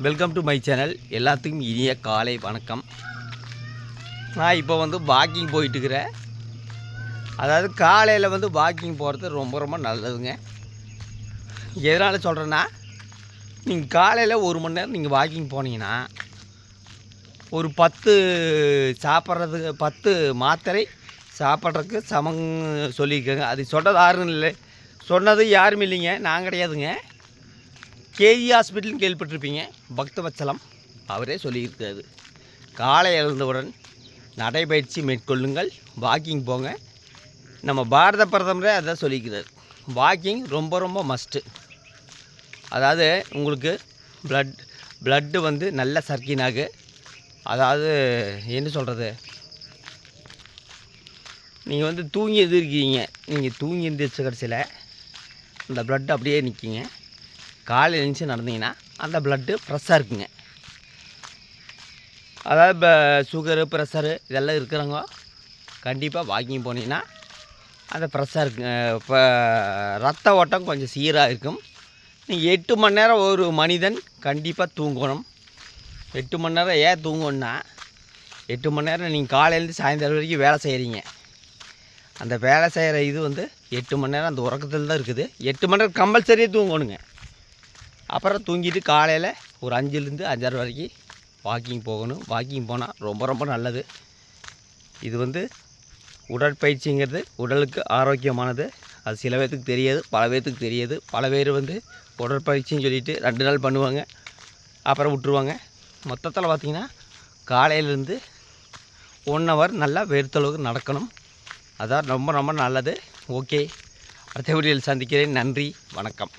Welcome to my channel. எல்லாத்துக்கும் இனிய காலை வணக்கம். நான் இப்போ வாக்கிங் போயிட்டுருக்கிறேன். அதாவது காலையில் வாக்கிங் போகிறது ரொம்ப ரொம்ப நல்லதுங்க. எதனால் சொல்கிறேன்னா, நீங்கள் காலையில் 1 மணி நேரம் நீங்கள் வாக்கிங் போனீங்கன்னா ஒரு 10 சாப்பிட்றதுக்கு 10 மாத்திரை சாப்பிட்றதுக்கு சமம் சொல்லியிருக்கேங்க. அது சொன்னது யாரும் இல்லை, சொன்னது யாரும் இல்லைங்க, நான் கிடையாதுங்க. கேஇ ஹாஸ்பிட்டல்னு கேள்விப்பட்டிருப்பீங்க, பக்தவத்சலம் அவரே சொல்லியிருக்காரு. காலை எழுந்தவுடன் நடைபயிற்சி மேற்கொள்ளுங்கள், வாக்கிங் போங்க. நம்ம பாரத பிரதமரே அதான் சொல்லியிருக்கிறார். வாக்கிங் ரொம்ப ரொம்ப மஸ்ட்டு. அதாவது உங்களுக்கு ப்ளட்டு நல்ல சர்க்கினாகு. அதாவது என்ன சொல்கிறது, நீங்கள் தூங்கி எதிர்க்கிறீங்க, நீங்கள் தூங்கி எந்திரிச்ச கடைசியில் அந்த ப்ளட் அப்படியே நிற்கிங்க. காலையில் எழுந்துச்சி நடந்தீங்கன்னா அந்த ப்ளட்டு ஃப்ரெஷ்ஷாக இருக்குங்க. அதாவது இப்போ சுகரு ப்ரெஷரு இதெல்லாம் இருக்கிறவங்க கண்டிப்பாக வாக்கிங் போனீங்கன்னா அந்த ஃப்ரெஷ்ஷாக இருக்குங்க. இப்போ ரத்த ஓட்டம் கொஞ்சம் சீராக இருக்கும். நீங்கள் 8 மணி நேரம் ஒரு மனிதன் கண்டிப்பாக தூங்கணும். 8 மணி நேரம் ஏன் தூங்கணுன்னா, 8 மணி நேரம் நீங்கள் காலையிலேருந்து சாயந்தரம் வரைக்கும் வேலை செய்கிறீங்க. அந்த வேலை செய்கிற இது 8 மணி நேரம் அந்த உறக்கத்தில் தான் இருக்குது. 8 மணி நேரம் கம்பல்சரியாக தூங்கணுங்க. அப்புறம் தூங்கிட்டு காலையில் ஒரு 5லேருந்து 5:30 வரைக்கும் வாக்கிங் போகணும். வாக்கிங் போனால் ரொம்ப ரொம்ப நல்லது. இது உடற்பயிற்சிங்கிறது உடலுக்கு ஆரோக்கியமானது. அது சில பேர்த்துக்கு தெரியாது, பல பேர்த்துக்கு தெரியாது. பல பேர் உடற்பயிற்சின்னு சொல்லிவிட்டு 2 நாள் பண்ணுவாங்க, அப்புறம் விட்டுருவாங்க. மொத்தத்தில் பார்த்திங்கன்னா காலையிலேருந்து 1 ஹவர் நல்லா வேர்த்தளவுக்கு நடக்கணும். அதான் ரொம்ப ரொம்ப நல்லது. ஓகே, அடுத்த வீடியோவில் சந்திக்கிறேன். நன்றி, வணக்கம்.